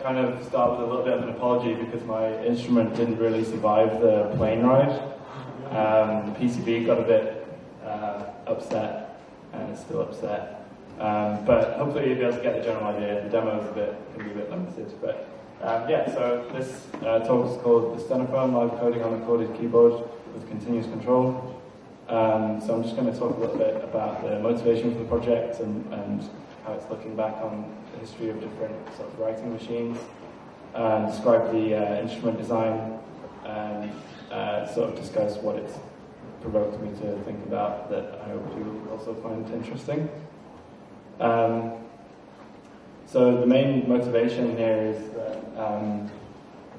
kind of start with a little bit of an apology because my instrument didn't really survive the plane ride. The PCB got a bit upset, and it's still upset. But hopefully you'll be able to get the general idea. The demo is can be a bit limited, but yeah. So this talk is called the Stenophone: Live Coding on a Chorded Keyboard with Continuous Control. So I'm just going to talk a little bit about the motivation for the project and how it's looking back on the history of different sort of writing machines, describe the instrument design, and sort of discuss what it's provoked me to think about that I hope you also find interesting. So the main motivation here is that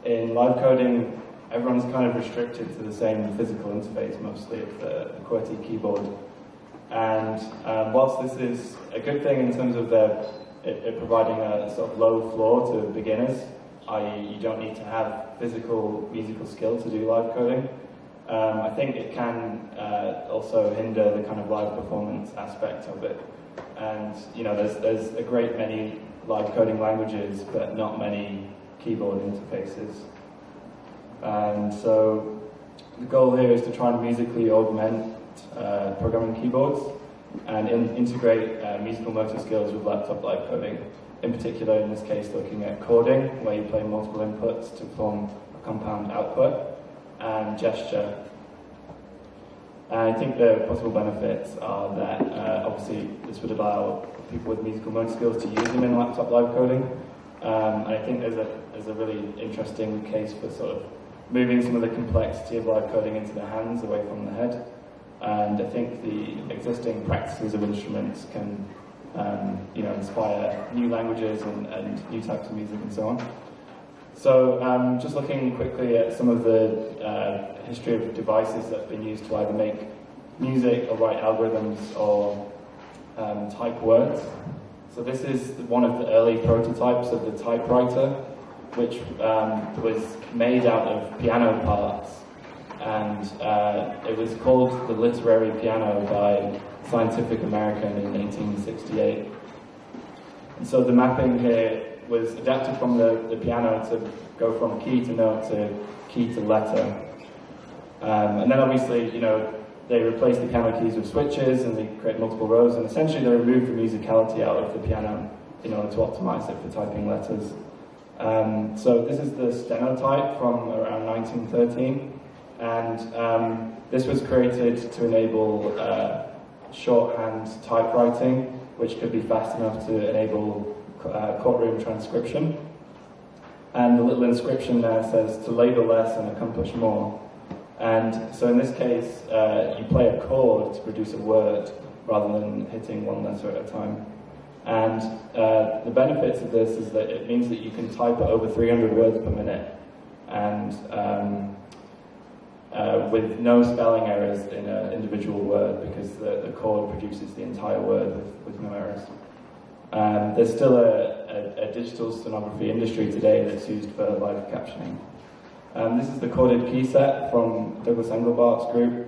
in live coding, everyone's kind of restricted to the same physical interface, mostly of the QWERTY keyboard. And whilst this is a good thing in terms of it providing a sort of low floor to beginners, i.e. you don't need to have physical musical skill to do live coding, I think it can also hinder the kind of live performance aspect of it. And you know, there's a great many live coding languages, but not many keyboard interfaces. And so the goal here is to try and musically augment programming keyboards and integrate musical motor skills with laptop live coding. In particular, in this case, looking at chording, where you play multiple inputs to form a compound output, and gesture. And I think the possible benefits are that obviously this would allow people with musical motor skills to use them in laptop live coding. And I think there's a really interesting case for sort of moving some of the complexity of live coding into the hands away from the head. And I think the existing practices of instruments can inspire new languages and new types of music and so on. So just looking quickly at some of the history of devices that have been used to either make music or write algorithms or type words. So this is one of the early prototypes of the typewriter, which was made out of piano parts. And it was called the Literary Piano by Scientific American in 1868. And so the mapping here was adapted from the piano to go from key to note to key to letter. And then obviously, you know, they replaced the piano keys with switches and they create multiple rows, and essentially they removed the musicality out of the piano in order to optimize it for typing letters. So this is the stenotype from around 1913, and this was created to enable shorthand typewriting, which could be fast enough to enable courtroom transcription. And the little inscription there says, to labor less and accomplish more. And so in this case, you play a chord to produce a word rather than hitting one letter at a time. And the benefits of this is that it means that you can type at over 300 words per minute, and with no spelling errors in an individual word, because the chord produces the entire word with no errors. There's still a digital stenography industry today that's used for live captioning. This is the chorded key set from Douglas Engelbart's group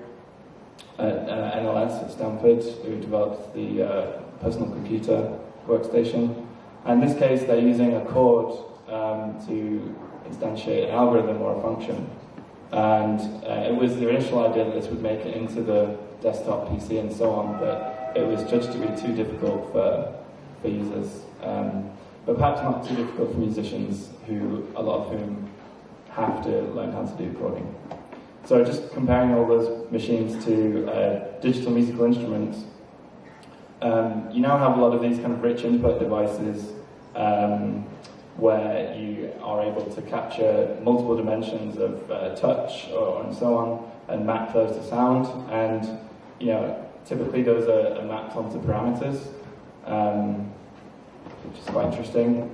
at NLS at Stanford, who developed the personal computer workstation. And in this case, they're using a chord to instantiate an algorithm or a function. And it was the initial idea that this would make it into the desktop PC and so on, but it was judged to be too difficult for users. But perhaps not too difficult for musicians, a lot of whom have to learn how to do chording. So just comparing all those machines to digital musical instruments, you now have a lot of these kind of rich input devices where you are able to capture multiple dimensions of touch and so on, and map those to sound. And you know, typically those are mapped onto parameters, which is quite interesting.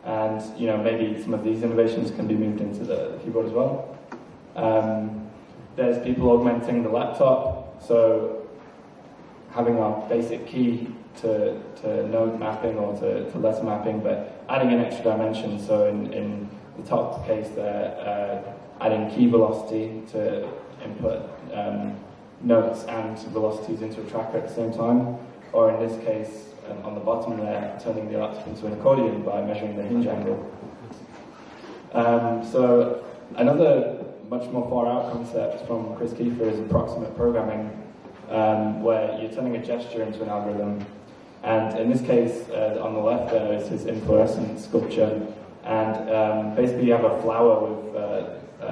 And you know, maybe some of these innovations can be moved into the keyboard as well. There's people augmenting the laptop, so having our basic key to note mapping or to letter mapping, but adding an extra dimension. So in the top case there, adding key velocity to input notes and velocities into a tracker at the same time, or in this case, on the bottom there, turning the laptop into an accordion by measuring the hinge angle. So another much more far out concept from Chris Kiefer is approximate programming, where you're turning a gesture into an algorithm. And in this case, on the left there is his inflorescent sculpture, and basically you have a flower with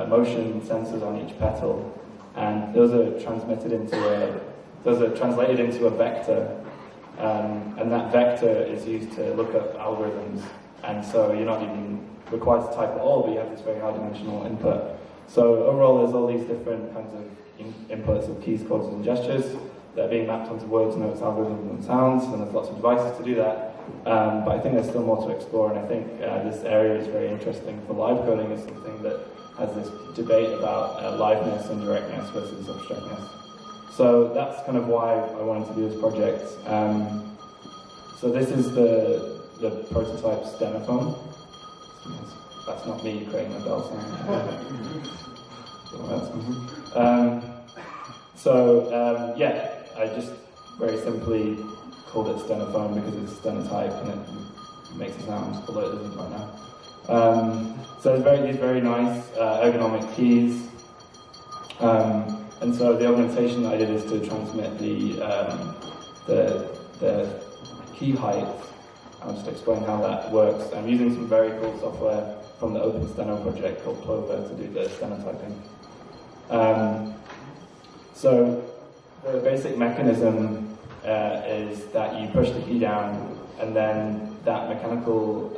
motion sensors on each petal, and those are translated into a vector, and that vector is used to look up algorithms. And so you're not even required to type at all, but you have this very high-dimensional input. So overall, there's all these different kinds of inputs of keys, chords, and gestures that are being mapped onto words, notes, algorithms, and sounds, and there's lots of devices to do that. But I think there's still more to explore, and I think this area is very interesting for live coding. Is something that has this debate about liveness and directness versus abstractness. So that's kind of why I wanted to do this project. So this is the prototype Stenophone. That's not me creating the bell sound. Yeah, I just very simply called it Stenophone because it's stenotype and it makes a sound, although it doesn't right now. So there's these very nice ergonomic keys. And so the augmentation that I did is to transmit the key height. I'll just explain how that works. I'm using some very cool software from the Open Steno project called Plover to do the stenotyping. So the basic mechanism is that you push the key down, and then that mechanical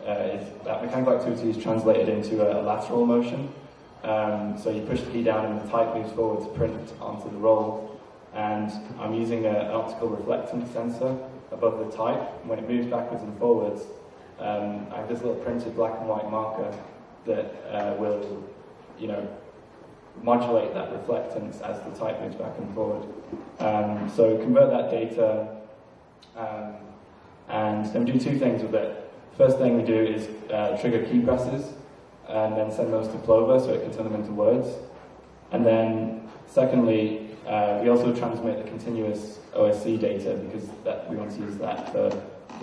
activity is translated into a lateral motion. So you push the key down and the type moves forward to print onto the roll. And I'm using an optical reflectance sensor above the type. When it moves backwards and forwards, I have this little printed black and white marker that will, modulate that reflectance as the type moves back and forward. So convert that data, and then we do two things with it. First thing we do is trigger key presses, and then send those to Plover so it can turn them into words. And then, secondly, we also transmit the continuous OSC data because we want to use that for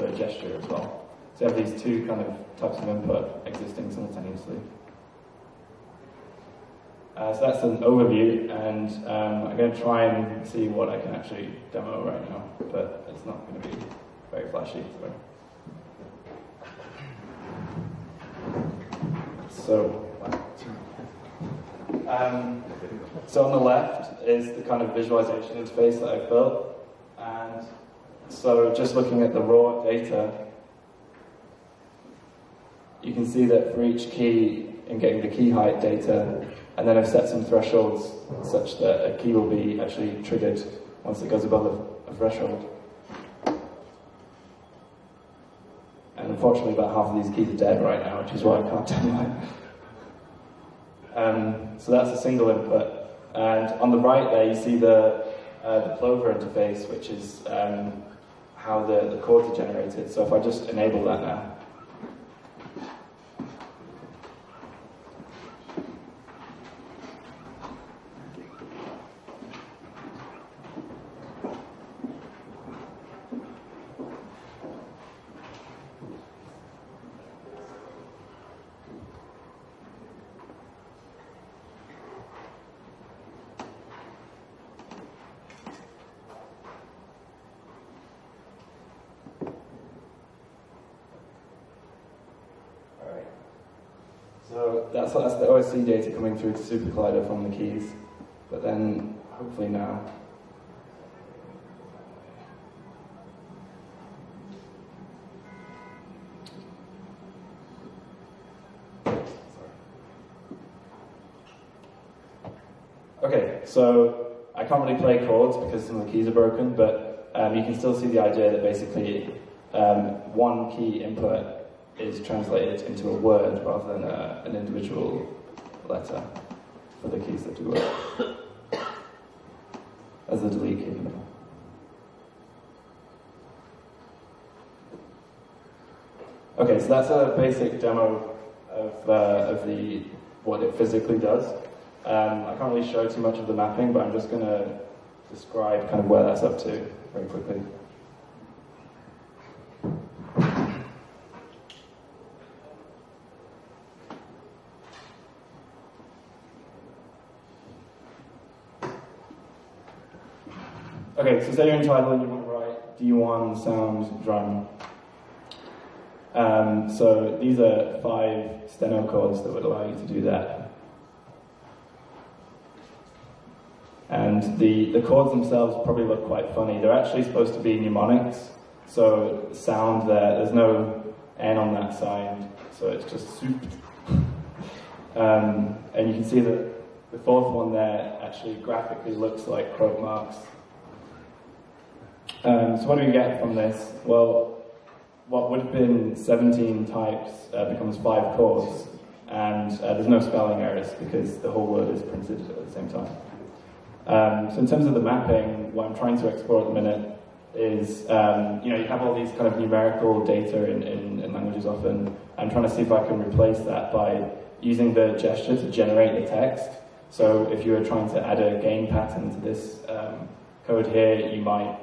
a gesture as well. So you have these two kind of types of input existing simultaneously. So that's an overview, and I'm going to try and see what I can actually demo right now, but it's not going to be very flashy. So on the left is the kind of visualization interface that I've built, and so just looking at the raw data, you can see that for each key, in getting the key height data, and then I've set some thresholds such that a key will be actually triggered once it goes above a threshold. And unfortunately, about half of these keys are dead right now, which is why I can't demo it. So that's a single input. And on the right there, you see the Plover interface, which is how the chords are generated. So if I just enable that now. So that's the OSC data coming through to Super Collider from the keys, but then hopefully now. Okay, so I can't really play chords because some of the keys are broken, but you can still see the idea that basically one key input is translated into a word rather than an individual letter for the keys that do work, as the delete key. Okay, so that's a basic demo of what it physically does. I can't really show too much of the mapping, but I'm just going to describe kind of where that's up to very quickly. Okay, so say you're in Tidal and you want to write D1 sound drum. So these are 5 steno chords that would allow you to do that. And the chords themselves probably look quite funny. They're actually supposed to be mnemonics. So sound there's no N on that side, so it's just soup. And you can see that the 4th one there actually graphically looks like quote marks. So what do we get from this? Well, what would have been 17 types becomes 5 chords, and there's no spelling errors because the whole word is printed at the same time. So in terms of the mapping, what I'm trying to explore at the minute is, you have all these kind of numerical data in languages often. I'm trying to see if I can replace that by using the gesture to generate the text. So if you were trying to add a gain pattern to this code here, you might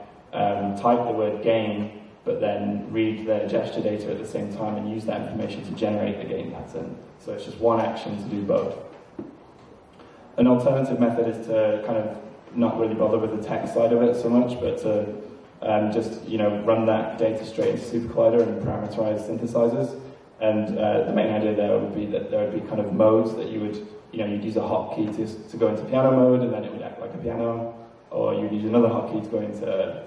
type the word gain, but then read the gesture data at the same time and use that information to generate the gain pattern. So it's just one action to do both. An alternative method is to kind of not really bother with the text side of it so much, but to just run that data straight into SuperCollider and parameterize synthesizers. And the main idea there would be that there would be kind of modes that you would, you'd use a hotkey to go into piano mode, and then it would act like a piano, or you'd use another hotkey to go into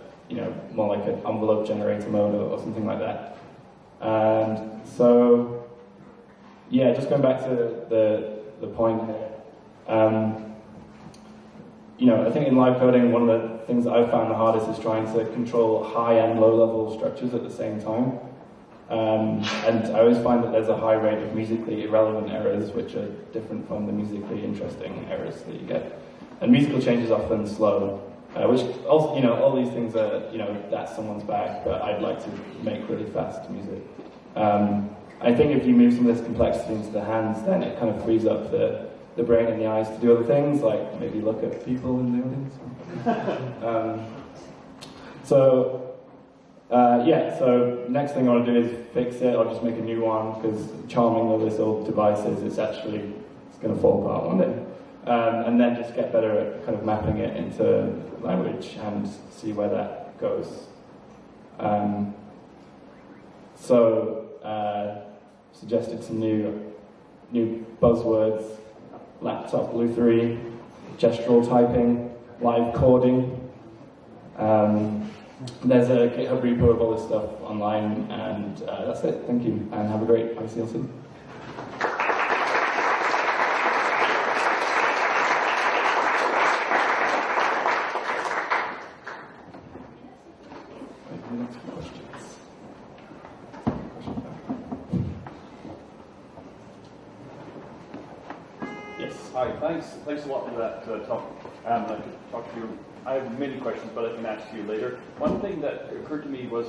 more like an envelope generator mode or something like that. And so, yeah, just going back to the point here. I think in live coding, one of the things that I've found the hardest is trying to control high and low level structures at the same time. And I always find that there's a high rate of musically irrelevant errors, which are different from the musically interesting errors that you get. And musical change is often slow, which also, all these things are, that's someone's bag, but I'd like to make really fast music. I think if you move some of this complexity into the hands, then it kind of frees up the brain and the eyes to do other things, like maybe look at people in the audience. So next thing I want to do is fix it, or just make a new one, because charming though this old device is, it's going to fall apart one day. And then just get better at kind of mapping it into language and see where that goes. Suggested some new buzzwords: laptop lutherie, gestural typing, live chording. There's a GitHub repo of all this stuff online, and that's it. Thank you, and have a great ICLC. Hi, thanks a lot for that talk. I could talk to you. I have many questions, but I can ask you later. One thing that occurred to me was,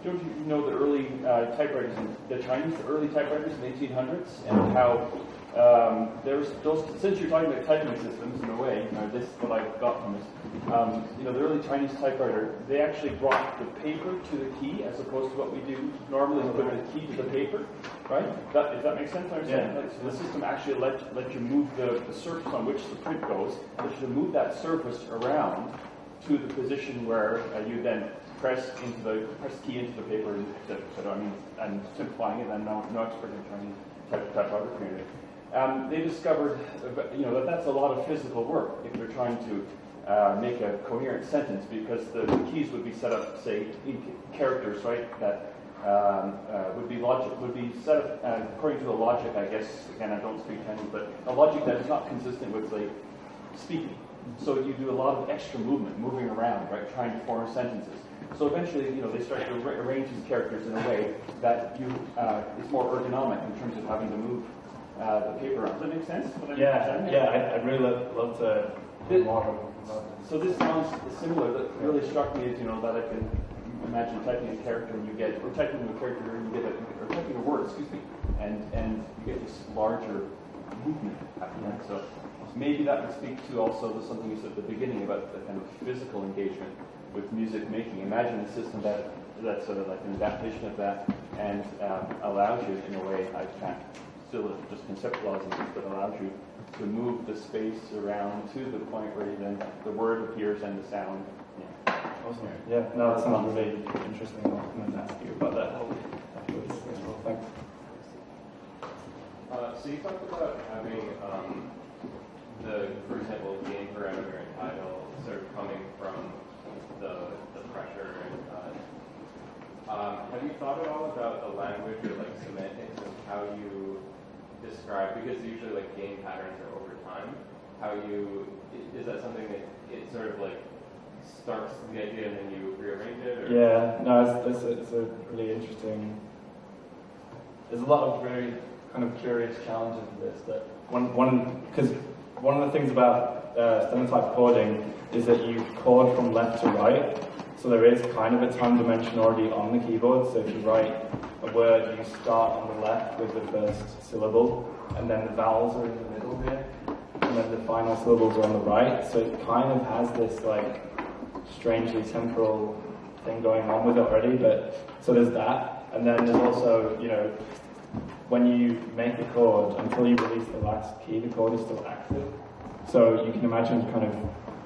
don't you know the early typewriters, the early typewriters in the 1800s, and how there's those, since you're talking about typing systems in a way, this is what I got from this, the early Chinese typewriter, they actually brought the paper to the key as opposed to what we do normally, put the key to the paper, right? If that makes sense, I understand? Yeah. So the system actually let you move the surface on which the print goes, let you move that surface around to the position where you then press key into the paper, and I'm simplifying it, I'm no expert in Chinese typography. They discovered, that that's a lot of physical work if you're trying to make a coherent sentence, because the keys would be set up, say, in characters, right? That would be set up according to a logic, I guess. Again, I don't speak Chinese, but a logic that is not consistent with, like, speaking. So you do a lot of extra moving around, right? Trying to form sentences. So eventually, they start to arrange these characters in a way that is more ergonomic in terms of having to move the paper around. Does that make sense? I'd really love to do more. So this sounds similar. That really struck me as, that I can imagine typing a character and or typing a character and or typing a word, and you get this larger movement happening. So maybe that would speak to also something you said at the beginning about the kind of physical engagement with music making. Imagine a system that's sort of like an adaptation of that and allows you, in a way, I can't still just conceptualizing this, but allows you to move the space around to the point where then the word appears and the sound. Yeah. Awesome. Yeah, no, that sounds really interesting. I'll come and ask you about that afterwards as well. Thanks. So you talked about having for example, gain parameter and title sort of coming from the pressure. Have you thought at all about the language or like semantics of how you describe, because usually like gain patterns are over time, is that something that it sort of like starts the idea and then you rearrange it? Or? Yeah, no, it's a really interesting, there's a lot of very kind of curious challenges to this, that because one of the things about stenotype chording is that you chord from left to right, so there is kind of a time dimension already on the keyboard. So if you write a word, you start on the left with the first syllable, and then the vowels are in the middle here, and then the final syllables are on the right. So it kind of has this like strangely temporal thing going on with it already. But so there's that, and then there's also, you know, when you make a chord, until you release the last key, the chord is still active. So you can imagine kind of,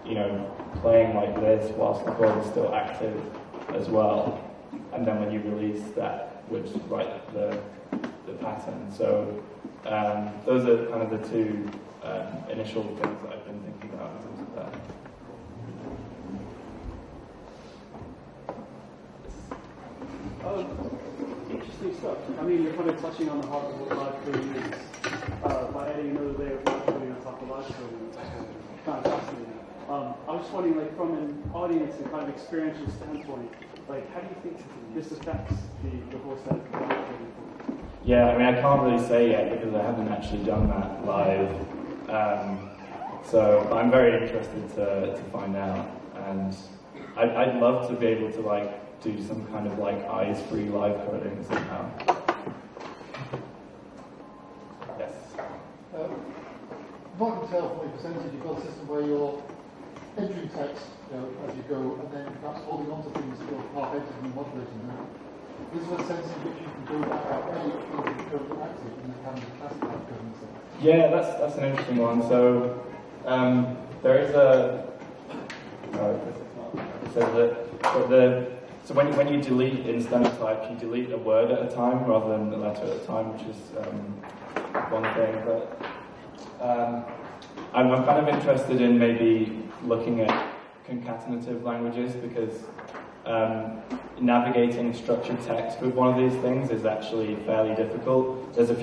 you know, playing like this whilst the chord is still active as well. And then when you release, that would write the pattern. So those are kind of the two initial things that I've been thinking about in terms of that. Interesting stuff. I mean, you're kind of touching on the heart of what live coding is by adding another layer of live coding on top of live coding. It's kind of fascinating. I was just wondering, like, from an audience and kind of experiential standpoint, like, how do you think this affects the whole set of live coding? Yeah, I mean, I can't really say yet because I haven't actually done that live. So I'm very interested to find out, and I'd love to be able to like do some kind of like eyes-free live coding somehow. Yes. What I can tell from your percentage, you've got a system where you're entering text, you know, as you go, and then perhaps holding on to things that you're half editing and modulating them. This is a sense in which you can go back that way, you can go active, and then have the classic live coding stuff. Yeah, that's an interesting one. So there is a. So when you delete in Stenotype, you delete a word at a time rather than a letter at a time, which is one thing. But I'm kind of interested in maybe looking at concatenative languages, because navigating structured text with one of these things is actually fairly difficult. There's a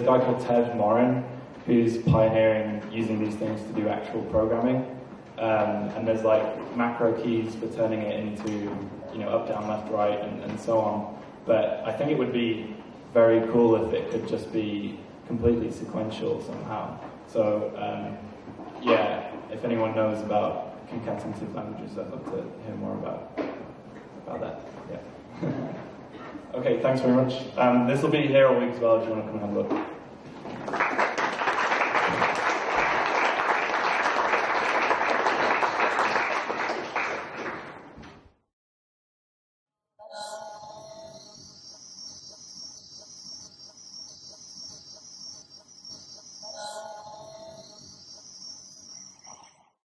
guy called Ted Morin who's pioneering using these things to do actual programming. And there's like macro keys for turning it into, you know, up, down, left, right, and so on. But I think it would be very cool if it could just be completely sequential somehow. So yeah, if anyone knows about concatenative languages, I'd love to hear more about that. Yeah. Okay, thanks very much. This will be here all week as well if you want to come and have a look.